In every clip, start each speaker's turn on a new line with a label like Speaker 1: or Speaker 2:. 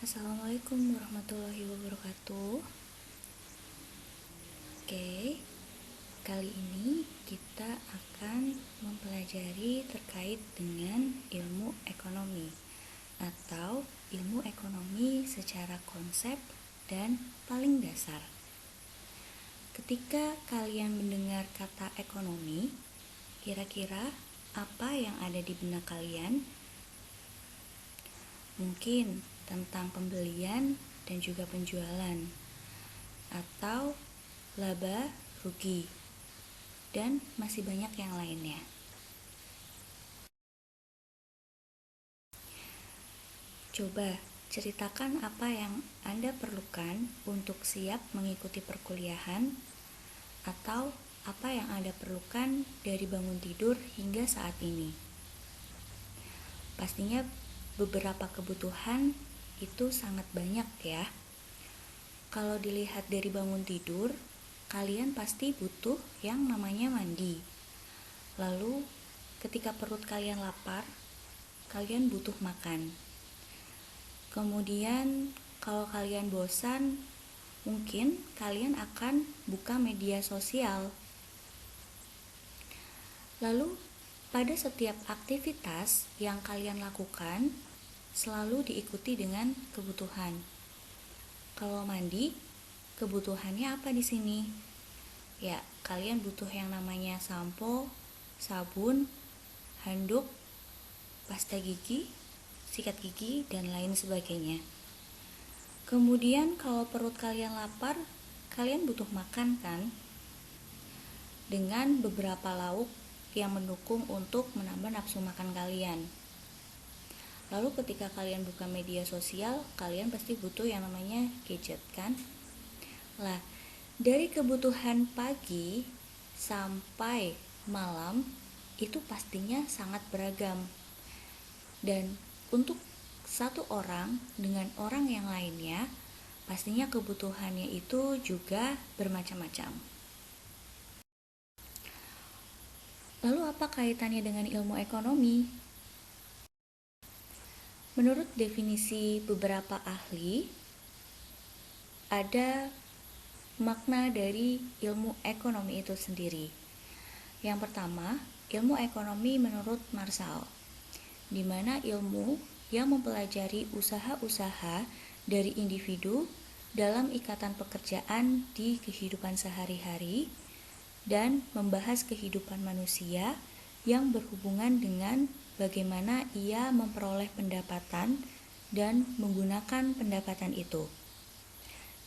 Speaker 1: Assalamualaikum warahmatullahi wabarakatuh. Oke, kali ini kita akan mempelajari terkait dengan ilmu ekonomi atau ilmu ekonomi secara konsep dan paling dasar. Ketika kalian mendengar kata ekonomi, kira-kira apa yang ada di benak kalian? Mungkin tentang pembelian dan juga penjualan, atau laba rugi, dan masih banyak yang lainnya. Coba ceritakan apa yang Anda perlukan untuk siap mengikuti perkuliahan, atau apa yang Anda perlukan dari bangun tidur hingga saat ini. Pastinya beberapa kebutuhan itu sangat banyak ya. Kalau dilihat dari bangun tidur, kalian pasti butuh yang namanya mandi. Lalu ketika perut kalian lapar, kalian butuh makan. Kemudian kalau kalian bosan, mungkin kalian akan buka media sosial. Lalu pada setiap aktivitas yang kalian lakukan, selalu diikuti dengan kebutuhan. Kalau mandi, kebutuhannya apa di sini? Ya, kalian butuh yang namanya sampo, sabun, handuk, pasta gigi, sikat gigi, dan lain sebagainya. Kemudian kalau perut kalian lapar, kalian butuh makan kan? Dengan beberapa lauk yang mendukung untuk menambah nafsu makan kalian. Lalu ketika kalian buka media sosial, kalian pasti butuh yang namanya gadget kan? Lah, dari kebutuhan pagi sampai malam itu pastinya sangat beragam. Dan untuk satu orang dengan orang yang lainnya, pastinya kebutuhannya itu juga bermacam-macam. Lalu apa kaitannya dengan ilmu ekonomi? Menurut definisi beberapa ahli, ada makna dari ilmu ekonomi itu sendiri. Yang pertama, ilmu ekonomi menurut Marshall, di mana ilmu yang mempelajari usaha-usaha dari individu dalam ikatan pekerjaan di kehidupan sehari-hari dan membahas kehidupan manusia yang berhubungan dengan bagaimana ia memperoleh pendapatan dan menggunakan pendapatan itu.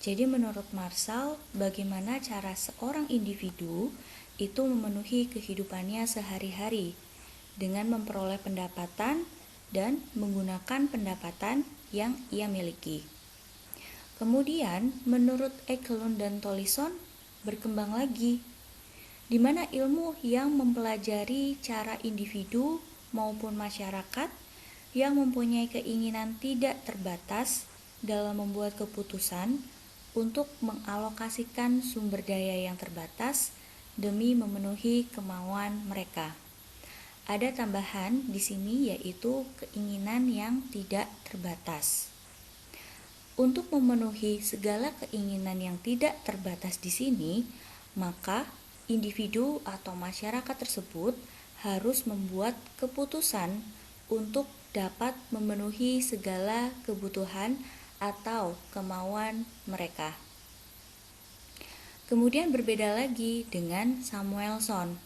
Speaker 1: Jadi menurut Marshall, bagaimana cara seorang individu itu memenuhi kehidupannya sehari-hari dengan memperoleh pendapatan dan menggunakan pendapatan yang ia miliki. Kemudian, menurut Ekelund dan Tollison, berkembang lagi, di mana ilmu yang mempelajari cara individu maupun masyarakat yang mempunyai keinginan tidak terbatas dalam membuat keputusan untuk mengalokasikan sumber daya yang terbatas demi memenuhi kemauan mereka. Ada tambahan di sini yaitu keinginan yang tidak terbatas. Untuk memenuhi segala keinginan yang tidak terbatas di sini, maka individu atau masyarakat tersebut harus membuat keputusan untuk dapat memenuhi segala kebutuhan atau kemauan mereka. Kemudian berbeda lagi dengan Samuelson,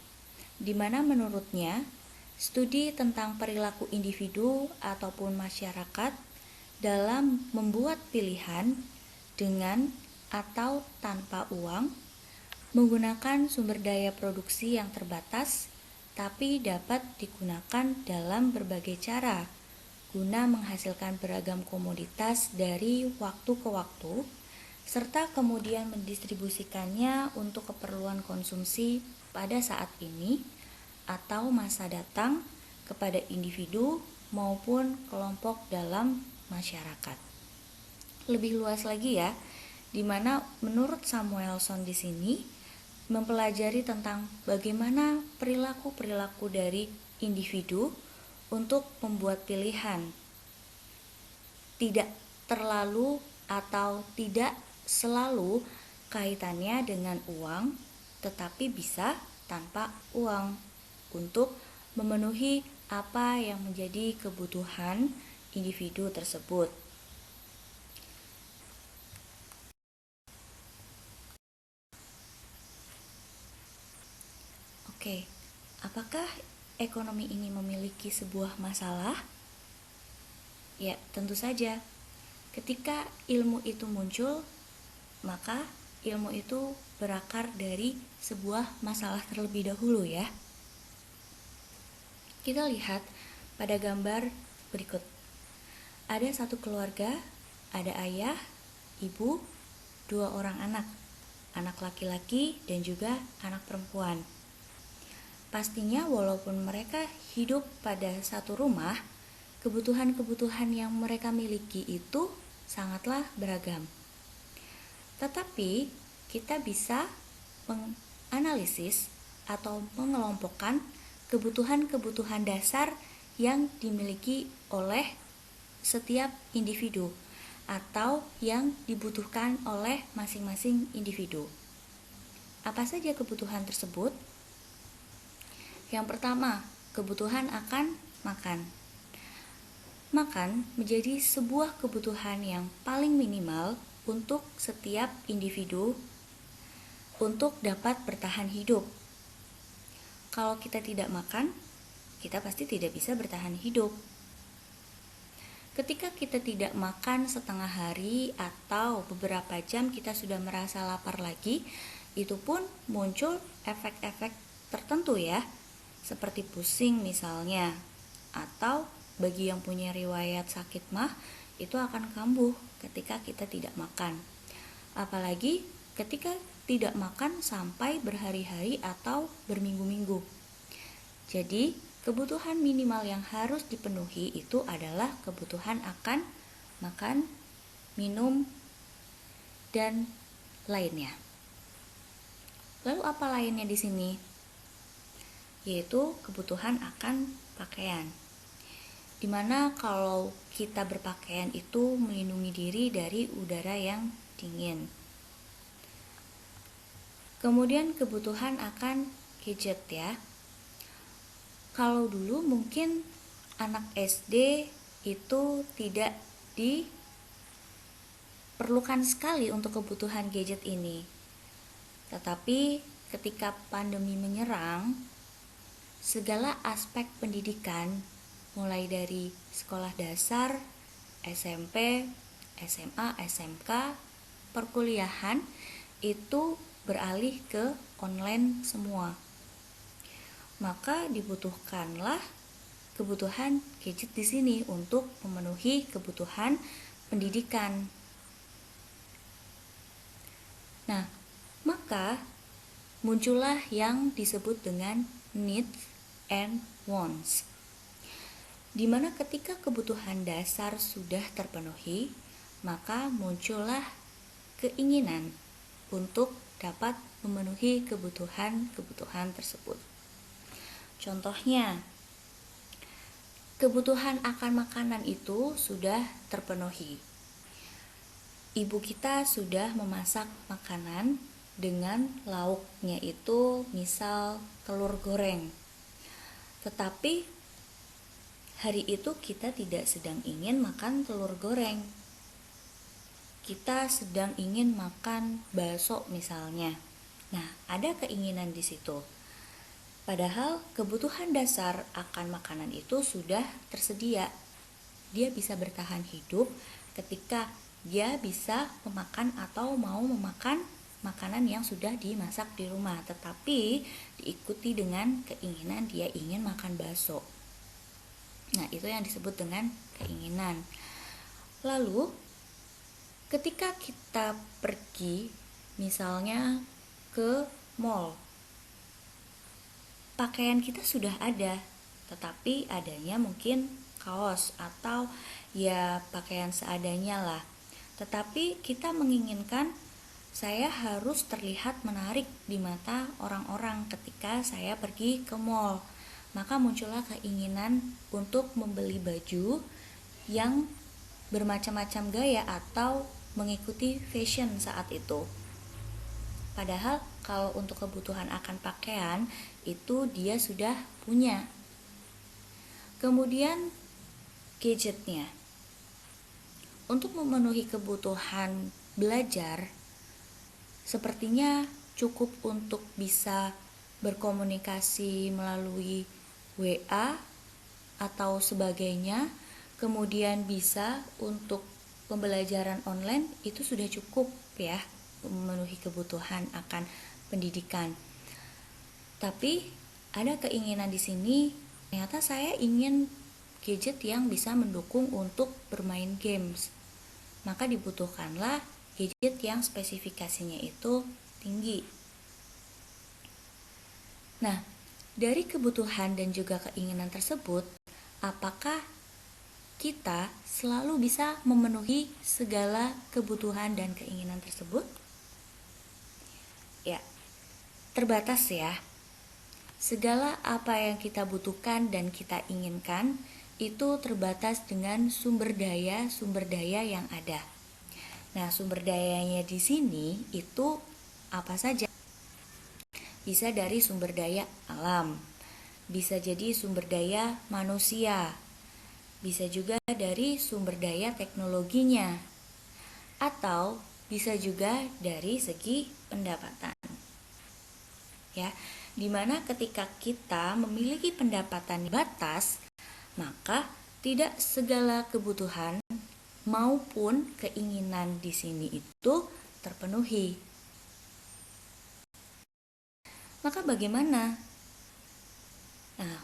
Speaker 1: di mana menurutnya studi tentang perilaku individu ataupun masyarakat dalam membuat pilihan dengan atau tanpa uang, menggunakan sumber daya produksi yang terbatas, tapi dapat digunakan dalam berbagai cara guna menghasilkan beragam komoditas dari waktu ke waktu, serta kemudian mendistribusikannya untuk keperluan konsumsi pada saat ini atau masa datang kepada individu maupun kelompok dalam masyarakat. Lebih luas lagi ya, di mana menurut Samuelson di sini mempelajari tentang bagaimana perilaku-perilaku dari individu untuk membuat pilihan. Tidak terlalu atau tidak selalu kaitannya dengan uang, tetapi bisa tanpa uang untuk memenuhi apa yang menjadi kebutuhan individu tersebut. Oke, apakah ekonomi ini memiliki sebuah masalah? Ya, tentu saja. Ketika ilmu itu muncul, maka ilmu itu berakar dari sebuah masalah terlebih dahulu ya. Kita lihat pada gambar berikut. Ada satu keluarga, ada ayah, ibu, 2 orang anak laki-laki dan juga anak perempuan. Pastinya walaupun mereka hidup pada satu rumah, kebutuhan-kebutuhan yang mereka miliki itu sangatlah beragam. Tetapi kita bisa menganalisis atau mengelompokkan kebutuhan-kebutuhan dasar yang dimiliki oleh setiap individu atau yang dibutuhkan oleh masing-masing individu. Apa saja kebutuhan tersebut? Yang pertama, kebutuhan akan makan. Makan menjadi sebuah kebutuhan yang paling minimal untuk setiap individu untuk dapat bertahan hidup. Kalau kita tidak makan, kita pasti tidak bisa bertahan hidup. Ketika kita tidak makan setengah hari atau beberapa jam kita sudah merasa lapar lagi, itu pun muncul efek-efek tertentu ya, seperti pusing misalnya, atau bagi yang punya riwayat sakit mah itu akan kambuh ketika kita tidak makan. Apalagi ketika tidak makan sampai berhari-hari atau berminggu-minggu. Jadi, kebutuhan minimal yang harus dipenuhi itu adalah kebutuhan akan makan, minum, dan lainnya. Lalu apa lainnya di sini? Yaitu kebutuhan akan pakaian. Dimana kalau kita berpakaian itu melindungi diri dari udara yang dingin. Kemudian kebutuhan akan gadget ya. Kalau dulu mungkin anak SD itu tidak diperlukan sekali untuk kebutuhan gadget ini. Tetapi ketika pandemi menyerang, segala aspek pendidikan mulai dari sekolah dasar, SMP, SMA, SMK, perkuliahan itu beralih ke online semua. Maka dibutuhkanlah kebutuhan gadget di sini untuk memenuhi kebutuhan pendidikan. Nah, maka muncullah yang disebut dengan needs and wants. Di mana ketika kebutuhan dasar sudah terpenuhi, maka muncullah keinginan untuk dapat memenuhi kebutuhan-kebutuhan tersebut. Contohnya, kebutuhan akan makanan itu sudah terpenuhi. Ibu kita sudah memasak makanan dengan lauknya itu misal telur goreng. Tetapi hari itu kita tidak sedang ingin makan telur goreng. Kita sedang ingin makan bakso misalnya. Nah, ada keinginan di situ. Padahal kebutuhan dasar akan makanan itu sudah tersedia. Dia bisa bertahan hidup ketika dia bisa memakan atau mau memakan makanan yang sudah dimasak di rumah, tetapi diikuti dengan keinginan dia ingin makan bakso. Nah, itu yang disebut dengan keinginan. Lalu, ketika kita pergi misalnya ke mall, pakaian kita sudah ada, tetapi adanya mungkin kaos atau ya pakaian seadanya lah. Tetapi kita menginginkan saya harus terlihat menarik di mata orang-orang ketika saya pergi ke mall. Maka muncullah keinginan untuk membeli baju yang bermacam-macam gaya atau mengikuti fashion saat itu. Padahal kalau untuk kebutuhan akan pakaian itu dia sudah punya. Kemudian gadgetnya. Untuk memenuhi kebutuhan belajar, sepertinya cukup untuk bisa berkomunikasi melalui WA atau sebagainya, kemudian bisa untuk pembelajaran online itu sudah cukup ya, memenuhi kebutuhan akan pendidikan. Tapi ada keinginan di sini, ternyata saya ingin gadget yang bisa mendukung untuk bermain games. Maka dibutuhkanlah gadget yang spesifikasinya itu tinggi. Nah, dari kebutuhan dan juga keinginan tersebut, apakah kita selalu bisa memenuhi segala kebutuhan dan keinginan tersebut? Ya, terbatas ya. Segala apa yang kita butuhkan dan kita inginkan itu terbatas dengan sumber daya yang ada. Nah, sumber dayanya di sini itu apa saja? Bisa dari sumber daya alam, bisa jadi sumber daya manusia, bisa juga dari sumber daya teknologinya, atau bisa juga dari segi pendapatan. Ya, dimana ketika kita memiliki pendapatan batas, maka tidak segala kebutuhan maupun keinginan di sini itu terpenuhi. Maka bagaimana? Nah,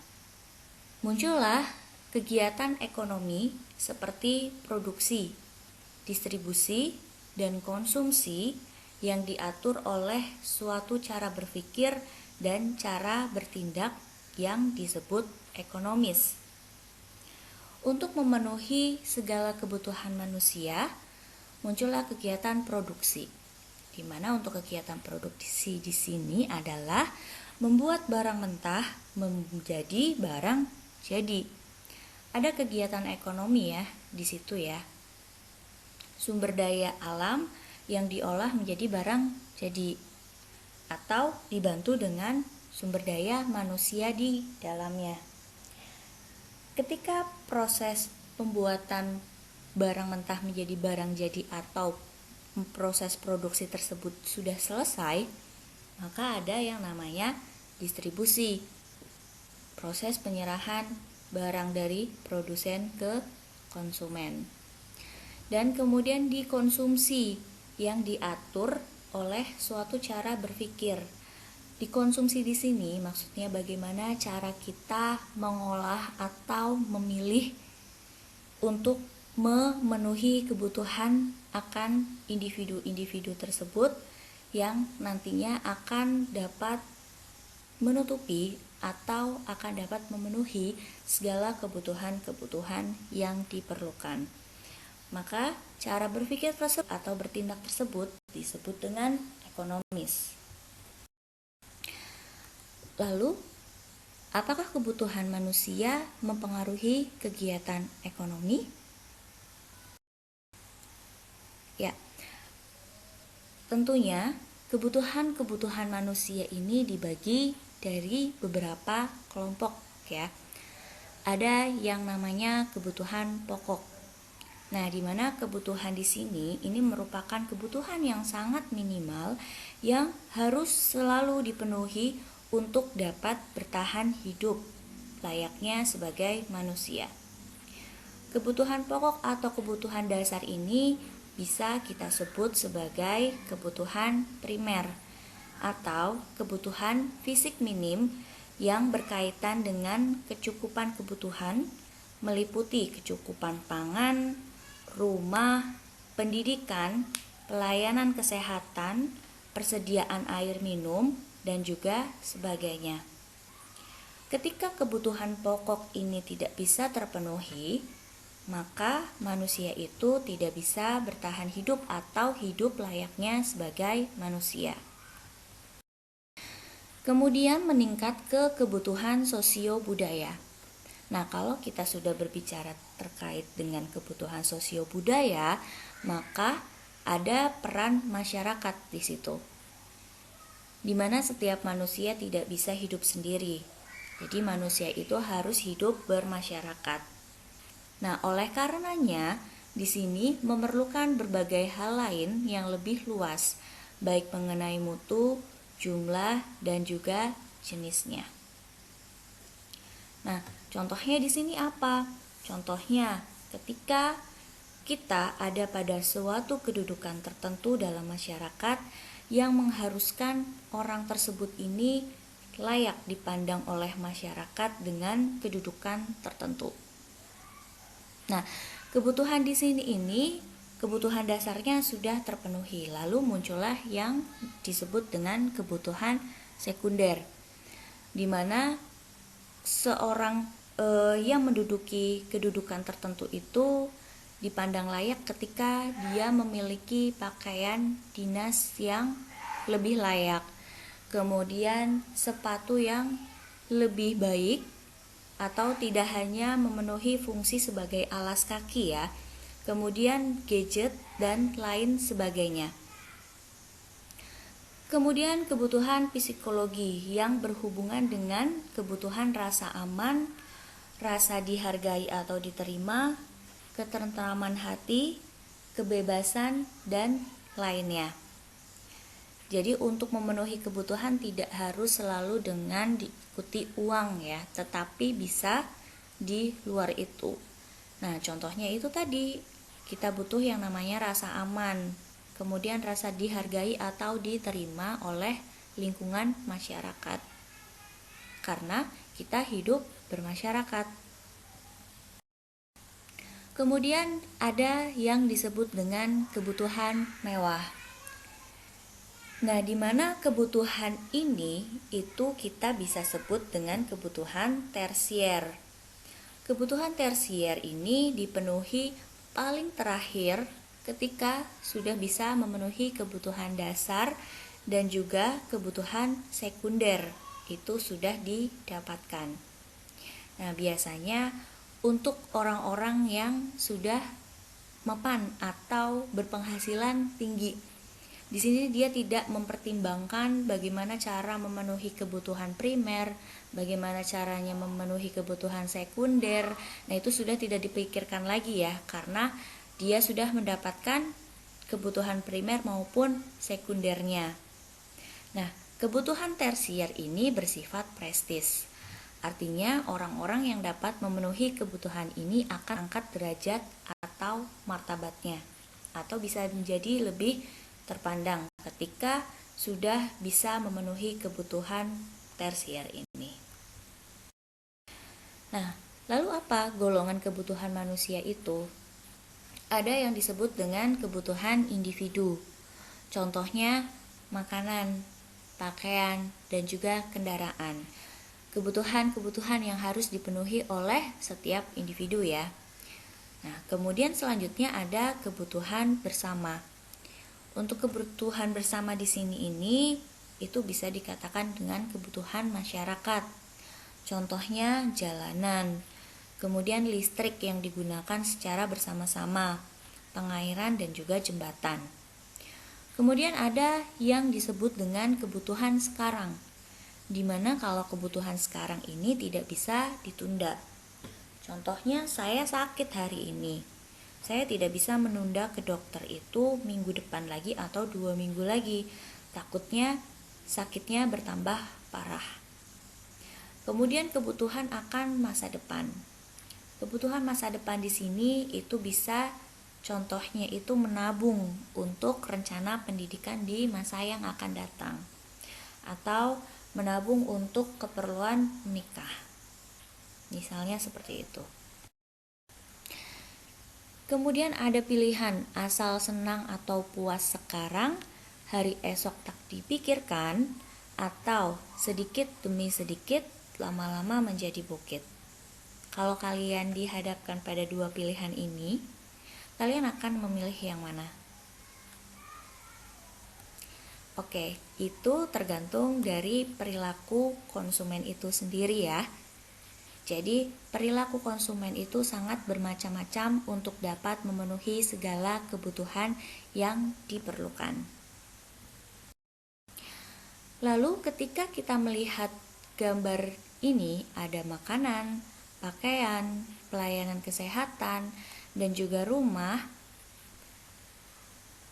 Speaker 1: muncullah kegiatan ekonomi seperti produksi, distribusi, dan konsumsi yang diatur oleh suatu cara berpikir dan cara bertindak yang disebut ekonomis. Untuk memenuhi segala kebutuhan manusia, muncullah kegiatan produksi. Di mana untuk kegiatan produksi di sini adalah membuat barang mentah menjadi barang jadi. Ada kegiatan ekonomi ya di situ ya. Sumber daya alam yang diolah menjadi barang jadi atau dibantu dengan sumber daya manusia di dalamnya. Ketika proses pembuatan barang mentah menjadi barang jadi atau proses produksi tersebut sudah selesai, maka ada yang namanya distribusi. Proses penyerahan barang dari produsen ke konsumen. Dan kemudian dikonsumsi yang diatur oleh suatu cara berpikir. Dikonsumsi di sini maksudnya bagaimana cara kita mengolah atau memilih untuk memenuhi kebutuhan akan individu-individu tersebut yang nantinya akan dapat menutupi atau akan dapat memenuhi segala kebutuhan-kebutuhan yang diperlukan. Maka cara berpikir tersebut atau bertindak tersebut disebut dengan ekonomis. Lalu, apakah kebutuhan manusia mempengaruhi kegiatan ekonomi? Ya, tentunya kebutuhan-kebutuhan manusia ini dibagi dari beberapa kelompok ya. Ada yang namanya kebutuhan pokok. Nah, di mana kebutuhan di sini ini merupakan kebutuhan yang sangat minimal yang harus selalu dipenuhi untuk dapat bertahan hidup layaknya sebagai manusia. Kebutuhan pokok atau kebutuhan dasar ini bisa kita sebut sebagai kebutuhan primer atau kebutuhan fisik minim yang berkaitan dengan kecukupan kebutuhan meliputi kecukupan pangan, rumah, pendidikan, pelayanan kesehatan, persediaan air minum, dan juga sebagainya. Ketika kebutuhan pokok ini tidak bisa terpenuhi, maka manusia itu tidak bisa bertahan hidup atau hidup layaknya sebagai manusia. Kemudian meningkat ke kebutuhan sosio-budaya. Nah, kalau kita sudah berbicara terkait dengan kebutuhan sosiobudaya, maka ada peran masyarakat di situ, di mana setiap manusia tidak bisa hidup sendiri. Jadi manusia itu harus hidup bermasyarakat. Nah, oleh karenanya, di sini memerlukan berbagai hal lain yang lebih luas, baik mengenai mutu, jumlah, dan juga jenisnya. Nah, contohnya di sini apa? Contohnya, ketika kita ada pada suatu kedudukan tertentu dalam masyarakat yang mengharuskan orang tersebut ini layak dipandang oleh masyarakat dengan kedudukan tertentu. Nah, kebutuhan di sini ini, kebutuhan dasarnya sudah terpenuhi. Lalu muncullah yang disebut dengan kebutuhan sekunder, di mana seorang yang menduduki kedudukan tertentu itu dipandang layak ketika dia memiliki pakaian dinas yang lebih layak, kemudian sepatu yang lebih baik, atau tidak hanya memenuhi fungsi sebagai alas kaki ya, kemudian gadget dan lain sebagainya. Kemudian kebutuhan psikologi yang berhubungan dengan kebutuhan rasa aman, rasa dihargai atau diterima, ketentraman hati, kebebasan, dan lainnya. Jadi untuk memenuhi kebutuhan tidak harus selalu dengan diikuti uang ya, tetapi bisa di luar itu. Nah, contohnya itu tadi, kita butuh yang namanya rasa aman, kemudian rasa dihargai atau diterima oleh lingkungan masyarakat, karena kita hidup bermasyarakat. Kemudian ada yang disebut dengan kebutuhan mewah. Nah, di mana kebutuhan ini itu kita bisa sebut dengan kebutuhan tersier. Kebutuhan tersier ini dipenuhi paling terakhir ketika sudah bisa memenuhi kebutuhan dasar dan juga kebutuhan sekunder itu sudah didapatkan. Nah, biasanya untuk orang-orang yang sudah mapan atau berpenghasilan tinggi, di sini dia tidak mempertimbangkan bagaimana cara memenuhi kebutuhan primer, bagaimana caranya memenuhi kebutuhan sekunder. Nah, itu sudah tidak dipikirkan lagi ya, karena dia sudah mendapatkan kebutuhan primer maupun sekundernya. Nah, kebutuhan tersier ini bersifat prestis. Artinya orang-orang yang dapat memenuhi kebutuhan ini akan angkat derajat atau martabatnya, atau bisa menjadi lebih terpandang ketika sudah bisa memenuhi kebutuhan tersier ini. Nah, lalu apa golongan kebutuhan manusia itu? Ada yang disebut dengan kebutuhan individu. Contohnya makanan, pakaian, dan juga kendaraan. Kebutuhan-kebutuhan yang harus dipenuhi oleh setiap individu ya. Nah, kemudian selanjutnya ada kebutuhan bersama. Untuk kebutuhan bersama di sini ini itu bisa dikatakan dengan kebutuhan masyarakat. Contohnya jalanan, kemudian listrik yang digunakan secara bersama-sama, pengairan dan juga jembatan. Kemudian ada yang disebut dengan kebutuhan sekarang, di mana kalau kebutuhan sekarang ini tidak bisa ditunda. Contohnya saya sakit hari ini, saya tidak bisa menunda ke dokter itu minggu depan lagi atau 2 minggu lagi, takutnya sakitnya bertambah parah. Kemudian kebutuhan akan masa depan. Kebutuhan masa depan di sini itu bisa, contohnya itu menabung untuk rencana pendidikan di masa yang akan datang, atau menabung untuk keperluan menikah, misalnya seperti itu. Kemudian ada pilihan asal senang atau puas sekarang, hari esok tak dipikirkan, atau sedikit demi sedikit lama-lama menjadi bukit. Kalau kalian dihadapkan pada dua pilihan ini, kalian akan memilih yang mana? Oke, itu tergantung dari perilaku konsumen itu sendiri ya. Jadi, perilaku konsumen itu sangat bermacam-macam untuk dapat memenuhi segala kebutuhan yang diperlukan. Lalu, ketika kita melihat gambar ini, ada makanan, pakaian, pelayanan kesehatan, dan juga rumah.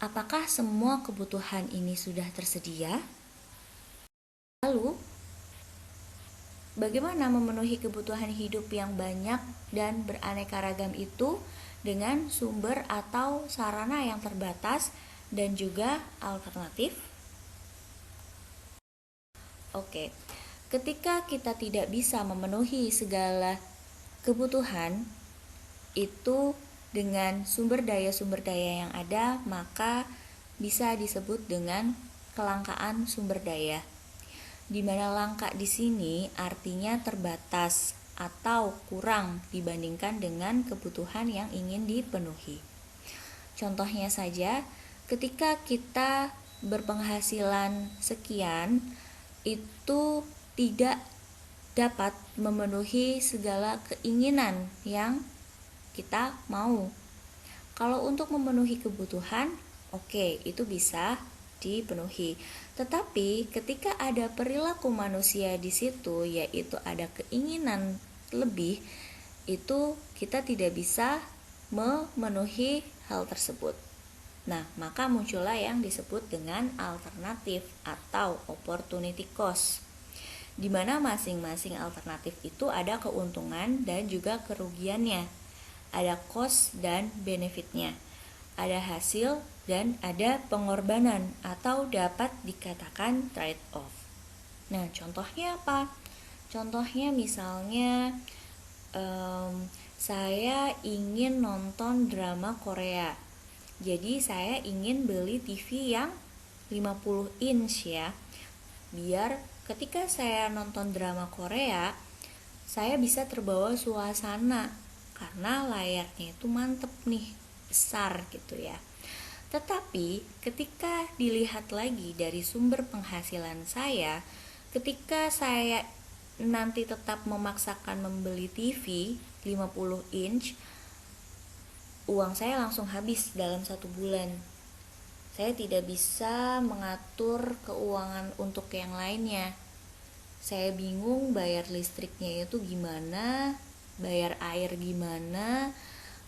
Speaker 1: Apakah semua kebutuhan ini sudah tersedia? Lalu, bagaimana memenuhi kebutuhan hidup yang banyak dan beraneka ragam itu dengan sumber atau sarana yang terbatas dan juga alternatif? Oke, ketika kita tidak bisa memenuhi segala kebutuhan itu dengan sumber daya yang ada, maka bisa disebut dengan kelangkaan sumber daya. Di mana langka di sini artinya terbatas atau kurang dibandingkan dengan kebutuhan yang ingin dipenuhi. Contohnya saja, ketika kita berpenghasilan sekian, itu tidak dapat memenuhi segala keinginan yang kita mau. Kalau untuk memenuhi kebutuhan, oke, itu bisa dipenuhi. Tetapi ketika ada perilaku manusia di situ, yaitu ada keinginan lebih, itu kita tidak bisa memenuhi hal tersebut. Nah, maka muncullah yang disebut dengan alternatif atau opportunity cost, di mana masing-masing alternatif itu ada keuntungan dan juga kerugiannya. Ada cost dan benefitnya, ada hasil dan ada pengorbanan atau dapat dikatakan trade off. Nah, contohnya apa? Contohnya misalnya saya ingin nonton drama Korea. Jadi saya ingin beli TV yang 50 inch ya. Biar ketika saya nonton drama Korea, saya bisa terbawa suasana karena layarnya itu mantep nih, besar gitu ya. Tetapi ketika dilihat lagi dari sumber penghasilan saya, ketika saya nanti tetap memaksakan membeli TV 50 inch, uang saya langsung habis dalam 1 bulan. Saya tidak bisa mengatur keuangan untuk yang lainnya. Saya bingung bayar listriknya itu gimana, bayar air gimana,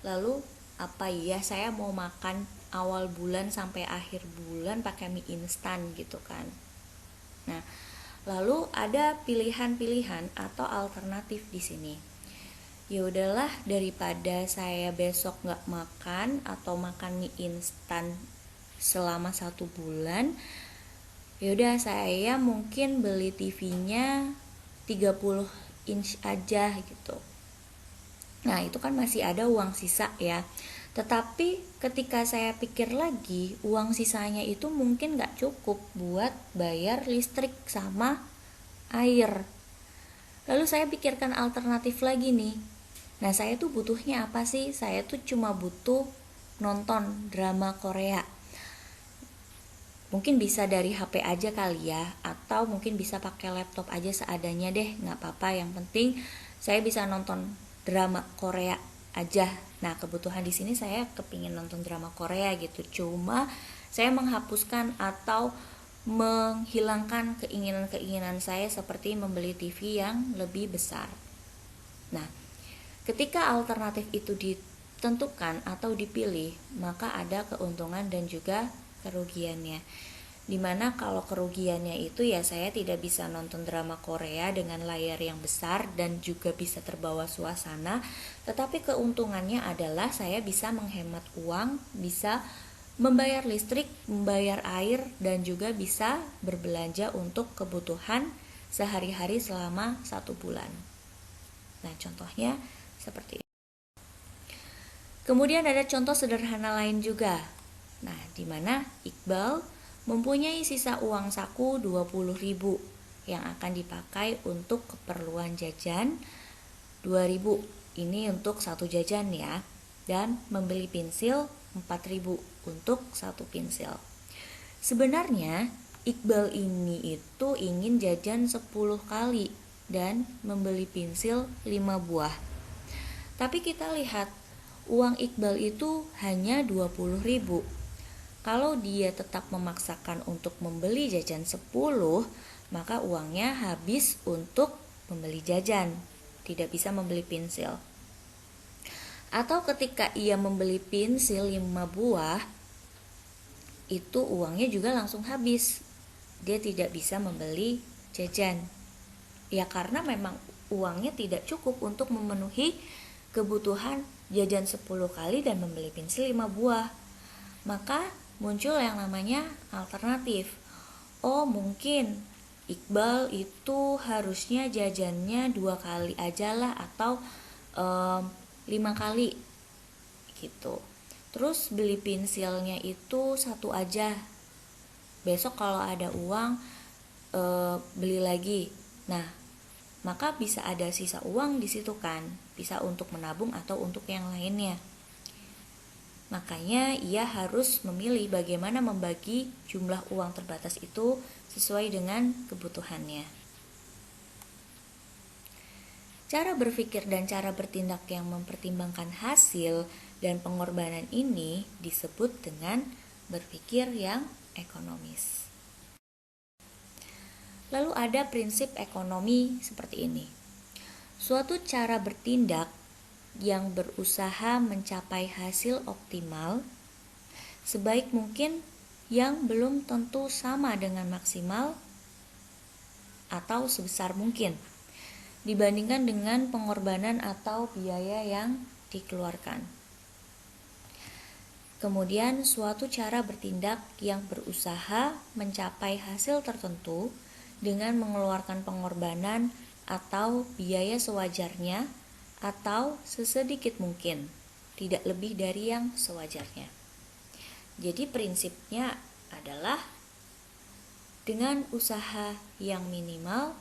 Speaker 1: lalu apa ya saya mau makan awal bulan sampai akhir bulan pakai mie instan gitu kan. Nah, lalu ada pilihan-pilihan atau alternatif di sini. Ya udahlah, daripada saya besok nggak makan atau makan mie instan selama 1 bulan, yaudah saya mungkin beli TV-nya 30 inch aja gitu. Nah, itu kan masih ada uang sisa ya. Tetapi ketika saya pikir lagi, uang sisanya itu mungkin gak cukup buat bayar listrik sama air. Lalu saya pikirkan alternatif lagi nih. Nah, saya tuh butuhnya apa sih? Saya tuh cuma butuh nonton drama Korea. Mungkin bisa dari HP aja kali ya, atau mungkin bisa pakai laptop aja seadanya deh, gak apa-apa. Yang penting saya bisa nonton drama Korea aja. Nah, kebutuhan di sini saya kepingin nonton drama Korea gitu. Cuma saya menghapuskan atau menghilangkan keinginan-keinginan saya seperti membeli TV yang lebih besar. Nah, ketika alternatif itu ditentukan atau dipilih, maka ada keuntungan dan juga kerugiannya. Dimana kalau kerugiannya itu ya saya tidak bisa nonton drama Korea dengan layar yang besar dan juga bisa terbawa suasana. Tetapi keuntungannya adalah saya bisa menghemat uang, bisa membayar listrik, membayar air, dan juga bisa berbelanja untuk kebutuhan sehari-hari selama 1 bulan. Nah, contohnya seperti ini. Kemudian ada contoh sederhana lain juga. Nah, di mana Iqbal mempunyai sisa uang saku 20.000 yang akan dipakai untuk keperluan jajan 2.000. Ini untuk 1 jajan ya. Dan membeli pensil 4.000 untuk 1 pensil. Sebenarnya Iqbal ini itu ingin jajan 10 kali. dan membeli pensil 5 buah. Tapi kita lihat, uang Iqbal itu hanya 20.000. Kalau dia tetap memaksakan untuk membeli jajan 10, maka uangnya habis untuk membeli jajan, tidak bisa membeli pensil. Atau ketika ia membeli pensil 5 buah, itu uangnya juga langsung habis. Dia tidak bisa membeli jajan. Ya karena memang uangnya tidak cukup untuk memenuhi kebutuhan jajan 10 kali dan membeli pensil 5 buah. Maka muncul yang namanya alternatif. Oh, mungkin Iqbal itu harusnya jajannya 2 kali aja lah, atau 5 kali gitu. Terus beli pensilnya itu 1 aja. Besok kalau ada uang beli lagi. Nah, maka bisa ada sisa uang di situ kan, bisa untuk menabung atau untuk yang lainnya. Makanya ia harus memilih bagaimana membagi jumlah uang terbatas itu sesuai dengan kebutuhannya. Cara berpikir dan cara bertindak yang mempertimbangkan hasil dan pengorbanan ini disebut dengan berpikir yang ekonomis. Lalu ada prinsip ekonomi seperti ini. Suatu cara bertindak yang berusaha mencapai hasil optimal sebaik mungkin yang belum tentu sama dengan maksimal atau sebesar mungkin dibandingkan dengan pengorbanan atau biaya yang dikeluarkan. Kemudian suatu cara bertindak yang berusaha mencapai hasil tertentu dengan mengeluarkan pengorbanan atau biaya sewajarnya atau sesedikit mungkin, tidak lebih dari yang sewajarnya. Jadi prinsipnya adalah dengan usaha yang minimal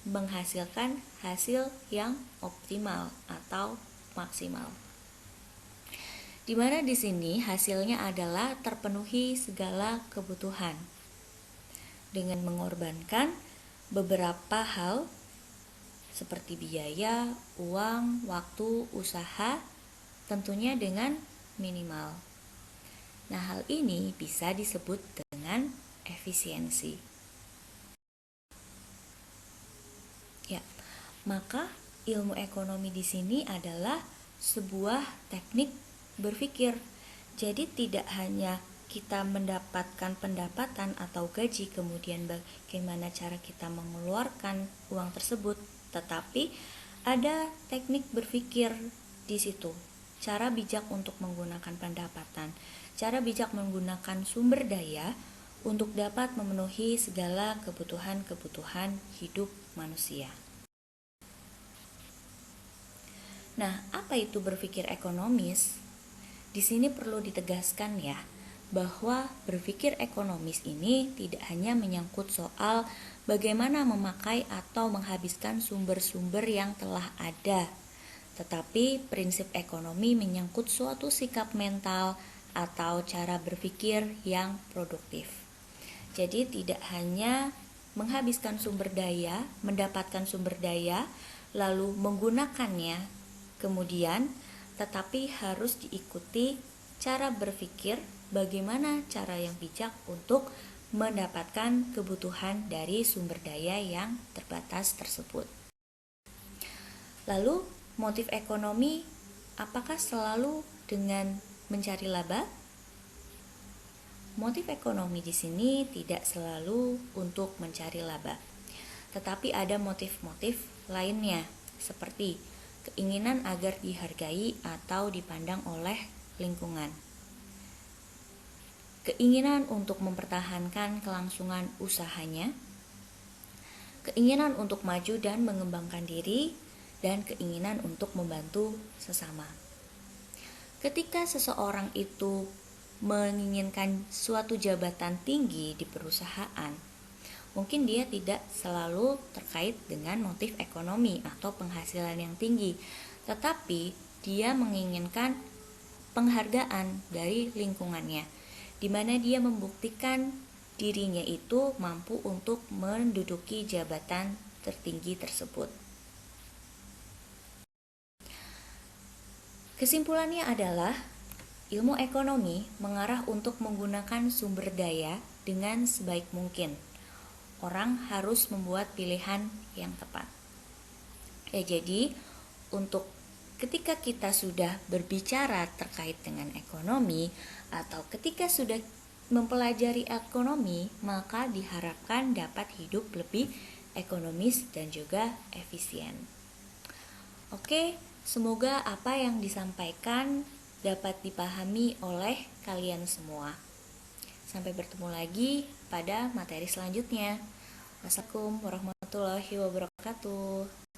Speaker 1: menghasilkan hasil yang optimal atau maksimal. Di mana di sini hasilnya adalah terpenuhi segala kebutuhan dengan mengorbankan beberapa hal seperti biaya, uang, waktu, usaha, tentunya dengan minimal. Nah, hal ini bisa disebut dengan efisiensi. Ya, maka ilmu ekonomi di sini adalah sebuah teknik berpikir. Jadi tidak hanya kita mendapatkan pendapatan atau gaji, kemudian bagaimana cara kita mengeluarkan uang tersebut, tetapi ada teknik berpikir di situ. Cara bijak untuk menggunakan pendapatan, cara bijak menggunakan sumber daya untuk dapat memenuhi segala kebutuhan-kebutuhan hidup manusia. Nah, apa itu berpikir ekonomis? Di sini perlu ditegaskan ya, bahwa berpikir ekonomis ini tidak hanya menyangkut soal bagaimana memakai atau menghabiskan sumber-sumber yang telah ada, tetapi prinsip ekonomi menyangkut suatu sikap mental atau cara berpikir yang produktif. Jadi tidak hanya menghabiskan sumber daya, mendapatkan sumber daya, lalu menggunakannya kemudian, tetapi harus diikuti cara berpikir bagaimana cara yang bijak untuk mendapatkan kebutuhan dari sumber daya yang terbatas tersebut. Lalu, motif ekonomi apakah selalu dengan mencari laba? Motif ekonomi di sini tidak selalu untuk mencari laba, tetapi ada motif-motif lainnya seperti keinginan agar dihargai atau dipandang oleh lingkungan, keinginan untuk mempertahankan kelangsungan usahanya, keinginan untuk maju dan mengembangkan diri, dan keinginan untuk membantu sesama. Ketika seseorang itu menginginkan suatu jabatan tinggi di perusahaan, mungkin dia tidak selalu terkait dengan motif ekonomi atau penghasilan yang tinggi, tetapi dia menginginkan penghargaan dari lingkungannya, di mana dia membuktikan dirinya itu mampu untuk menduduki jabatan tertinggi tersebut. Kesimpulannya adalah ilmu ekonomi mengarah untuk menggunakan sumber daya dengan sebaik mungkin. Orang harus membuat pilihan yang tepat. Jadi untuk ketika kita sudah berbicara terkait dengan ekonomi atau ketika sudah mempelajari ekonomi, maka diharapkan dapat hidup lebih ekonomis dan juga efisien. Oke, semoga apa yang disampaikan dapat dipahami oleh kalian semua. Sampai bertemu lagi pada materi selanjutnya. Wassalamualaikum warahmatullahi wabarakatuh.